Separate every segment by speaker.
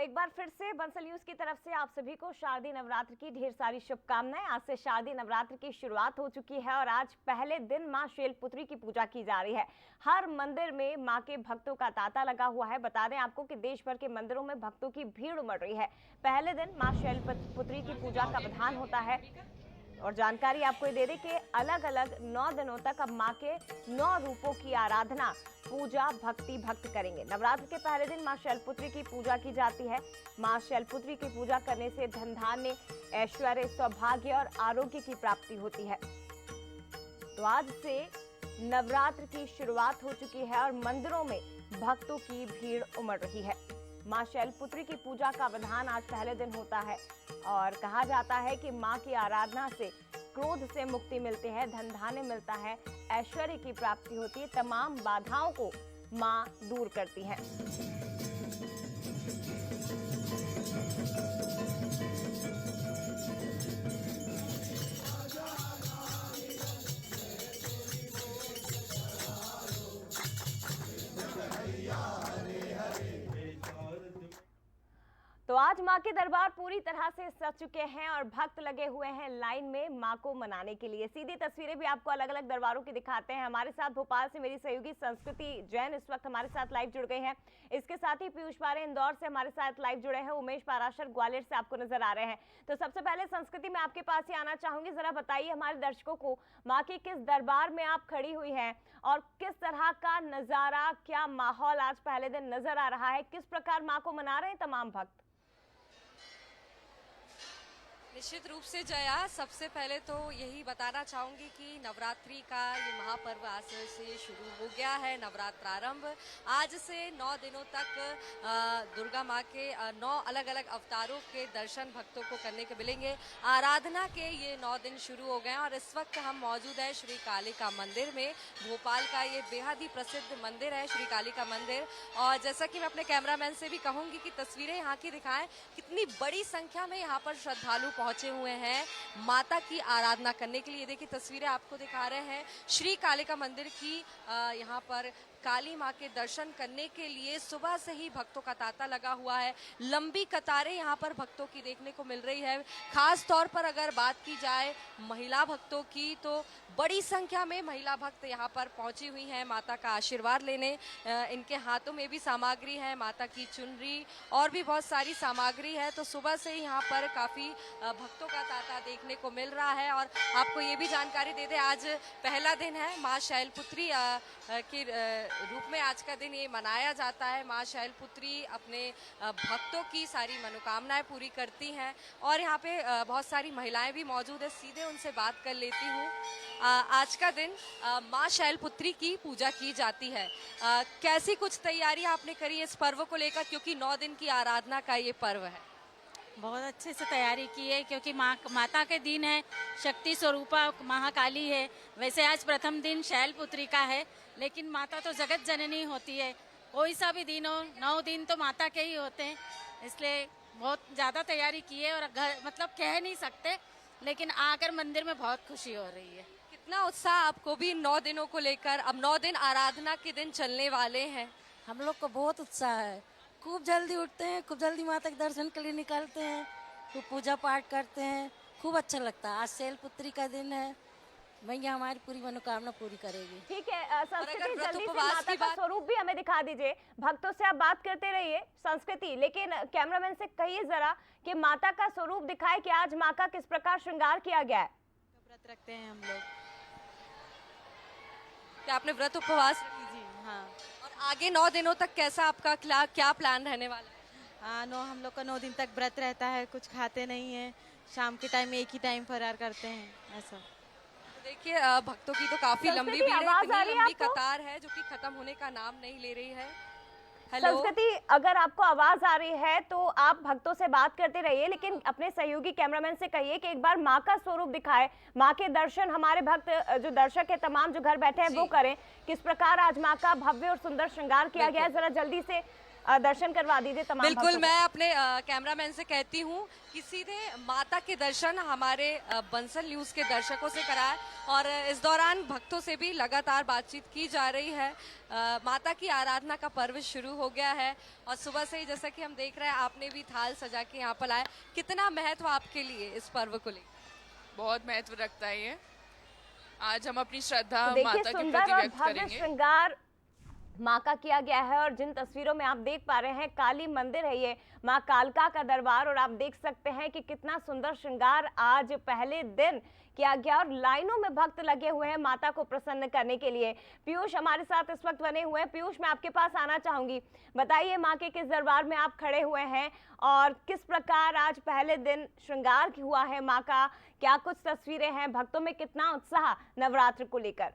Speaker 1: एक बार फिर से बंसल न्यूज की तरफ से आप सभी को शारदीय नवरात्र की ढेर सारी शुभकामनाएं। आज से शारदीय नवरात्र की शुरुआत हो चुकी है और आज पहले दिन मां शैलपुत्री की पूजा की जा रही है। हर मंदिर में मां के भक्तों का तांता लगा हुआ है। बता दें आपको कि देश भर के मंदिरों में भक्तों की भीड़ उमड़ रही है। पहले दिन मां शैलपुत्री की पूजा का विधान होता है और जानकारी आपको दे दें कि अलग अलग 9 दिनों तक अब मां के 9 रूपों की आराधना, पूजा, भक्त करेंगे। नवरात्र के पहले दिन मां शैलपुत्री की पूजा की जाती है। मां शैलपुत्री की पूजा करने से धन धान्य, ऐश्वर्य, सौभाग्य और आरोग्य की प्राप्ति होती है। तो आज से नवरात्र की शुरुआत हो चुकी है और मंदिरों में भक्तों की भीड़ उमड़ रही है। मां शैलपुत्री की पूजा का विधान आज पहले दिन होता है और कहा जाता है कि मां की आराधना से क्रोध से मुक्ति मिलती है, धन धान्य मिलता है, ऐश्वर्य की प्राप्ति होती है, तमाम बाधाओं को मां दूर करती है। तो आज मां के दरबार पूरी तरह से सज चुके हैं और भक्त लगे हुए हैं लाइन में मां को मनाने के लिए। सीधी तस्वीरें भी आपको अलग अलग दरबारों की दिखाते हैं। हमारे साथ भोपाल से मेरी सहयोगी संस्कृति जैन इस वक्त हमारे साथ लाइव जुड़ गए हैं। इसके साथ ही पीयूष पारे इंदौर से हमारे साथ लाइव जुड़े हैं। उमेश पाराशर ग्वालियर से आपको नजर आ रहे हैं। तो सबसे पहले संस्कृति मैं आपके पास ही आना चाहूंगी, जरा बताइए हमारे दर्शकों को मां के किस दरबार में आप खड़ी हुई हैं और किस तरह का नजारा, क्या माहौल आज पहले दिन नजर आ रहा है, किस प्रकार मां को मना रहे हैं तमाम भक्त?
Speaker 2: निश्चित रूप से जया, सबसे पहले तो यही बताना चाहूंगी कि नवरात्रि का ये महापर्व आज से शुरू हो गया है। नवरात्र आरंभ आज से 9 दिनों तक दुर्गा माँ के 9 अलग अलग अवतारों के दर्शन भक्तों को करने के मिलेंगे। आराधना के ये 9 दिन शुरू हो गए हैं और इस वक्त हम मौजूद है श्री कालिका मंदिर में। भोपाल का ये बेहद ही प्रसिद्ध मंदिर है श्री कालिका मंदिर। और जैसा कि मैं अपने कैमरामैन से भी कहूंगी कि तस्वीरें यहाँ की दिखाएं, कितनी बड़ी संख्या में यहाँ पर श्रद्धालु पहुंचे हुए हैं माता की आराधना करने के लिए। देखिए तस्वीरें आपको दिखा रहे हैं श्री कालिका मंदिर की। यहाँ पर काली माँ के दर्शन करने के लिए सुबह से ही भक्तों का तांता लगा हुआ है। लंबी कतारें यहाँ पर भक्तों की देखने को मिल रही है। खास तौर पर अगर बात की जाए महिला भक्तों की, तो बड़ी संख्या में महिला भक्त यहाँ पर पहुंची हुई हैं माता का आशीर्वाद लेने। इनके हाथों में भी सामग्री है, माता की चुनरी और भी बहुत सारी सामग्री है। तो सुबह से ही यहाँ पर काफी भक्तों का तांता देखने को मिल रहा है। और आपको ये भी जानकारी दे दें, आज पहला दिन है। माँ शैलपुत्री के रूप में आज का दिन ये मनाया जाता है। माँ शैलपुत्री अपने भक्तों की सारी मनोकामनाएं पूरी करती हैं और यहाँ पे बहुत सारी महिलाएं भी मौजूद है। सीधे उनसे बात कर लेती हूँ। आज का दिन माँ शैलपुत्री की पूजा की जाती है। कैसी कुछ तैयारी आपने करी इस पर्व को लेकर, क्योंकि 9 दिन की आराधना का ये पर्व है?
Speaker 3: बहुत अच्छे से तैयारी की है, क्योंकि माता के दिन है, शक्ति स्वरूपा महाकाली है। वैसे आज प्रथम दिन शैलपुत्री का है, लेकिन माता तो जगत जननी होती है। कोई सा भी दिन हो, 9 दिन तो माता के ही होते हैं, इसलिए बहुत ज़्यादा तैयारी की है और घर मतलब कह नहीं सकते, लेकिन आकर मंदिर में बहुत खुशी हो रही है।
Speaker 2: कितना उत्साह आपको भी 9 दिनों को लेकर? अब 9 दिन आराधना के दिन चलने वाले हैं।
Speaker 4: हम लोग को बहुत उत्साह है। खूब जल्दी उठते हैं, खूब जल्दी माता के दर्शन के लिए निकलते हैं, खूब पूजा पाठ करते हैं, खूब अच्छा लगता है। आज शैलपुत्री का दिन है, मैया हमारी पूरी मनोकामना पूरी करेगी।
Speaker 1: ठीक है संस्कृति, जल्दी से माता का स्वरूप भी हमें दिखा दीजिए। भक्तों से आप बात करते रहिए संस्कृति, लेकिन कैमरामैन से कहिए जरा कि माता का स्वरूप दिखाए कि आज माँ का किस प्रकार श्रृंगार किया गया है।
Speaker 3: व्रत रखते हैं हम लोग।
Speaker 2: क्या आपने व्रत उपवास?
Speaker 3: जी हाँ।
Speaker 2: और आगे 9 दिनों तक कैसा आपका क्या प्लान रहने वाला है?
Speaker 3: हाँ, हम लोग का 9 दिन तक व्रत रहता है, कुछ खाते नहीं है। शाम के टाइम एक ही टाइम फरार करते हैं, ऐसा।
Speaker 2: तो देखिए भक्तों की तो काफी लंबी भीड़ है, इतनी लंबी कतार है जो कि खत्म होने का नाम नहीं ले रही है।
Speaker 1: संस्कृति, अगर आपको आवाज आ रही है तो आप भक्तों से बात करते रहिए, लेकिन अपने सहयोगी कैमरामैन से कहिए कि एक बार माँ का स्वरूप दिखाए, माँ के दर्शन हमारे भक्त जो दर्शक है तमाम जो घर बैठे हैं वो करें। किस प्रकार आज माँ का भव्य और सुंदर श्रृंगार किया गया है, जरा जल्दी से दर्शन करवा दीजिए तमाम
Speaker 2: बिल्कुल,
Speaker 1: भक्तों को।
Speaker 2: मैं अपने कैमरामैन से कहती हूँ कि सीधे माता के दर्शन हमारे बंसल न्यूज के दर्शकों से कराएं और इस दौरान भक्तों से भी लगातार बातचीत की जा रही है। माता की आराधना का पर्व शुरू हो गया है और सुबह से ही जैसा कि हम देख रहे हैं आपने भी थाल सजा के यहाँ पर लाए। कितना महत्व आपके लिए इस पर्व को लेकर?
Speaker 5: बहुत महत्व रखता है ये। आज हम अपनी श्रद्धा
Speaker 1: तो देखिए
Speaker 5: माता के
Speaker 1: सुंदर
Speaker 5: प्रति
Speaker 1: और
Speaker 5: व्यक्त
Speaker 1: भव्य
Speaker 5: करेंगे।
Speaker 1: श्रृंगार माँ का किया गया है और जिन तस्वीरों में आप देख पा रहे हैं काली मंदिर है ये, माँ कालका का दरबार, और आप देख सकते हैं कि कितना सुंदर श्रृंगार आज पहले दिन किया गया और लाइनों में भक्त लगे हुए हैं माता को प्रसन्न करने के लिए। पीयूष हमारे साथ इस वक्त बने हुए हैं। पीयूष, मैं आपके पास आना चाहूंगी, बताइए माँ के किस दरबार में आप खड़े हुए हैं और किस प्रकार आज पहले दिन श्रृंगार हुआ है माँ का, क्या कुछ तस्वीरें हैं, भक्तों में कितना उत्साह नवरात्र को लेकर?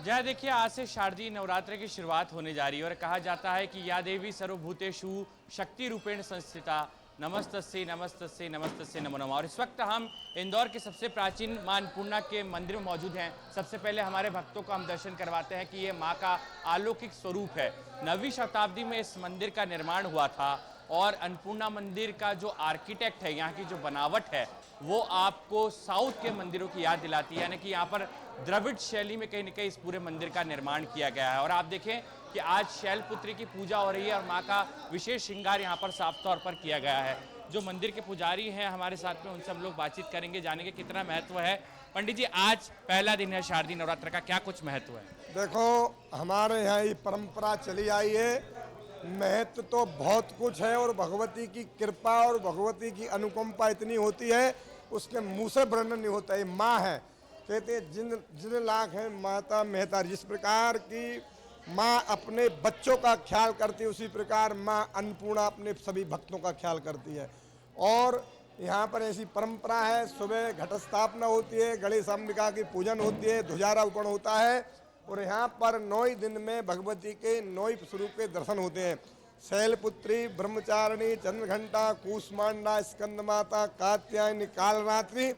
Speaker 6: जय, देखिए आज से शारदीय नवरात्र की शुरुआत होने जा रही है और कहा जाता है कि या देवी सर्वभूतेषु शक्ति रूपेण संस्थिता नमस्तस्यै नमस्तस्यै नमस्तस्यै नमो नमः। और इस वक्त हम इंदौर के सबसे प्राचीन मां अन्नपूर्णा के मंदिर में मौजूद हैं। सबसे पहले हमारे भक्तों को हम दर्शन करवाते हैं कि ये मां का अलौकिक स्वरूप है। 9वीं शताब्दी में इस मंदिर का निर्माण हुआ था और अन्नपूर्णा मंदिर का जो आर्किटेक्ट है, यहाँ की जो बनावट है, वो आपको साउथ के मंदिरों की याद दिलाती है, यानी कि यहाँ पर द्रविड़ शैली में कहीं न कहीं इस पूरे मंदिर का निर्माण किया गया है। और आप देखें कि आज शैलपुत्री की पूजा हो रही है और माँ का विशेष श्रृंगार यहाँ पर साफ तौर पर किया गया है। जो मंदिर के पुजारी हैं हमारे साथ में, उनसे हम लोग बातचीत करेंगे, जानेंगे कितना महत्व है। पंडित जी, आज पहला दिन है शारदीय नवरात्र का, क्या कुछ महत्व है?
Speaker 7: देखो, हमारे यहाँ ये परंपरा चली आई है, महत्व तो बहुत कुछ है और भगवती की कृपा और भगवती की अनुकंपा इतनी होती है उसके मुंह से वर्णन नहीं होता। ये माँ है, कहते हैं जिन लाख है माता मेहता। जिस प्रकार की माँ अपने बच्चों का ख्याल करती है उसी प्रकार माँ अन्नपूर्णा अपने सभी भक्तों का ख्याल करती है। और यहाँ पर ऐसी परंपरा है, सुबह घट स्थापना होती है, गणेश अंबिका की पूजन होती है, ध्वजारोहण होता है और यहाँ पर 9 दिन में भगवती के 9 स्वरूप के दर्शन होते हैं। शैलपुत्री, ब्रह्मचारिणी, चंद्रघंटा, कूष्मांडा, स्कंद माता, कात्यायनी, कालरात्रि,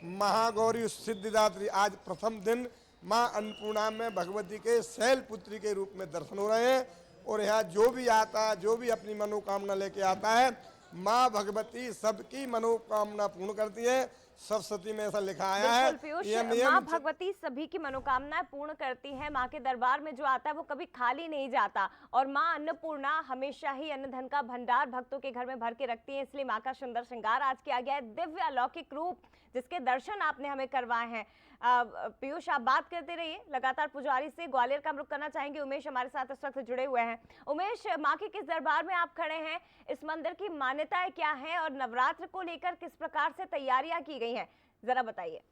Speaker 7: महागौरी, सिद्धिदात्री। आज प्रथम दिन माँ अन्नपूर्णा में भगवती के शैलपुत्री के रूप में दर्शन हो रहे हैं और यहाँ जो भी आता, जो भी अपनी मनोकामना लेके आता है, माँ भगवती सबकी मनोकामना पूर्ण करती है। सरस्वती में ऐसा लिखा आया है।
Speaker 1: माँ भगवती सभी की मनोकामनाएं पूर्ण करती है। माँ के दरबार में जो आता है वो कभी खाली नहीं जाता और माँ अन्नपूर्णा हमेशा ही अन्न धन का भंडार भक्तों के घर में भर के रखती है। इसलिए माँ का सुंदर श्रृंगार आज किया गया है, दिव्य अलौकिक रूप जिसके दर्शन आपने हमें करवाए हैं। पीयूष, आप बात करते रहिए लगातार पुजारी से। ग्वालियर का हम रुख करना चाहेंगे, उमेश हमारे साथ इस वक्त जुड़े हुए हैं। उमेश, माँ के किस दरबार में आप खड़े हैं, इस मंदिर की मान्यताएं क्या हैं और नवरात्र को लेकर किस प्रकार से तैयारियां की गई हैं, जरा बताइए।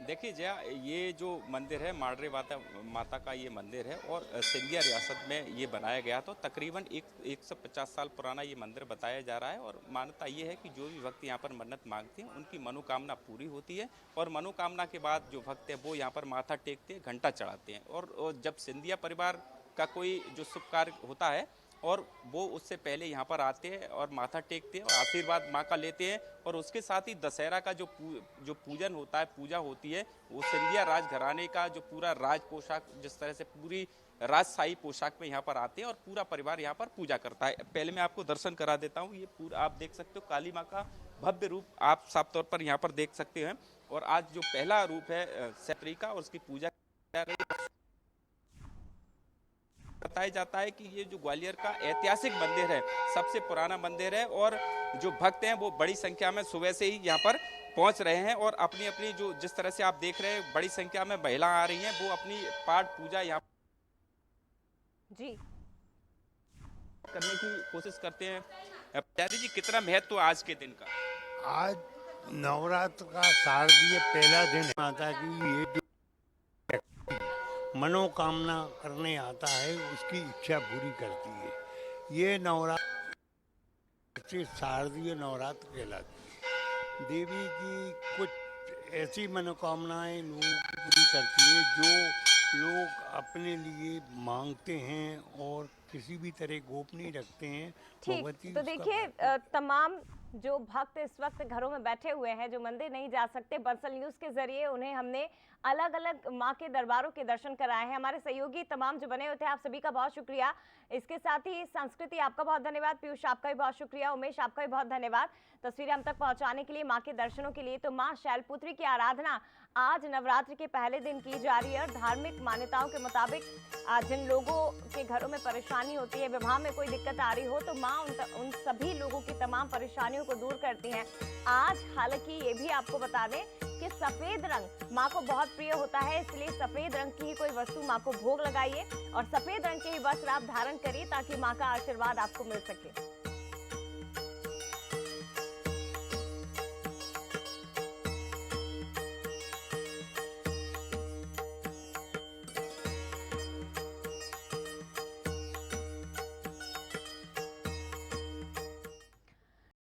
Speaker 8: देखिए जया, ये जो मंदिर है माडरे माता का ये मंदिर है और सिंधिया रियासत में ये बनाया गया। तो तकरीबन 150 साल पुराना ये मंदिर बताया जा रहा है और मान्यता ये है कि जो भी भक्त यहाँ पर मन्नत मांगते हैं उनकी मनोकामना पूरी होती है और मनोकामना के बाद जो भक्त है वो यहाँ पर माथा टेकते हैं, घंटा चढ़ाते हैं। और जब सिंधिया परिवार का कोई जो शुभ कार्य होता है और वो उससे पहले यहाँ पर आते हैं और माथा टेकते हैं और आशीर्वाद माँ का लेते हैं। और उसके साथ ही दशहरा का जो पूजन होता है, पूजा होती है, वो सिंधिया राजघराने का जो पूरा राज पोशाक, जिस तरह से पूरी राजशाही पोशाक में यहाँ पर आते हैं और पूरा परिवार यहाँ पर पूजा करता है। पहले मैं आपको दर्शन करा देता हूँ। ये पूरा आप देख सकते हो, काली माँ का भव्य रूप आप साफ तौर पर यहाँ पर देख सकते हैं। और आज जो पहला रूप है शैलपुत्री का और उसकी पूजा बताया जाता है कि ये जो ग्वालियर का ऐतिहासिक मंदिर है, सबसे पुराना मंदिर है और जो भक्त हैं वो बड़ी संख्या में सुबह से ही यहाँ पर पहुंच रहे हैं और अपनी अपनी जो जिस तरह से आप देख रहे हैं बड़ी संख्या में महिला आ रही हैं, वो अपनी पाठ पूजा यहाँ
Speaker 1: जी
Speaker 8: करने की कोशिश करते हैं। प्यारी जी, कितना महत्व आज के दिन का?
Speaker 9: आज नवरात्र का शारदीय पहला दिन है। माता की ये जो मनोकामना करने आता है उसकी इच्छा पूरी करती है। ये नवरात्र शारदीय नवरात्र कहलाती है। देवी की कुछ ऐसी मनोकामनाएं लोगों की पूरी करती है जो लोग अपने लिए मांगते हैं और किसी भी तरह गोप नहीं रखते हैं।
Speaker 1: ठीक,
Speaker 9: भगवती
Speaker 1: तो
Speaker 9: उसका
Speaker 1: देखिए तमाम जो भक्त इस वक्त घरों में बैठे हुए हैं, जो मंदिर नहीं जा सकते, बंसल न्यूज के जरिए उन्हें हमने अलग अलग माँ के दरबारों के दर्शन कराए हैं। हमारे सहयोगी तमाम जो बने हुए थे, आप सभी का बहुत शुक्रिया। इसके साथ ही संस्कृति आपका बहुत धन्यवाद, पीयूष आपका भी बहुत शुक्रिया, उमेश आपका भी बहुत धन्यवाद तस्वीरें हम तक पहुंचाने के लिए, माँ के दर्शनों के लिए। तो माँ शैलपुत्री की आराधना आज नवरात्र के पहले दिन की जा रही है और धार्मिक मान्यताओं के मुताबिक जिन लोगों के घरों में परेशानी होती है, विवाह में कोई दिक्कत आ रही हो, तो माँ उन सभी लोगों की तमाम परेशानियों को दूर करती हैं। आज हालांकि ये भी आपको बता दें कि सफेद रंग माँ को बहुत प्रिय होता है, इसलिए सफेद रंग की ही कोई वस्तु माँ को भोग लगाइए और सफेद रंग के ही वस्त्र आप धारण करिए ताकि माँ का आशीर्वाद आपको मिल सके।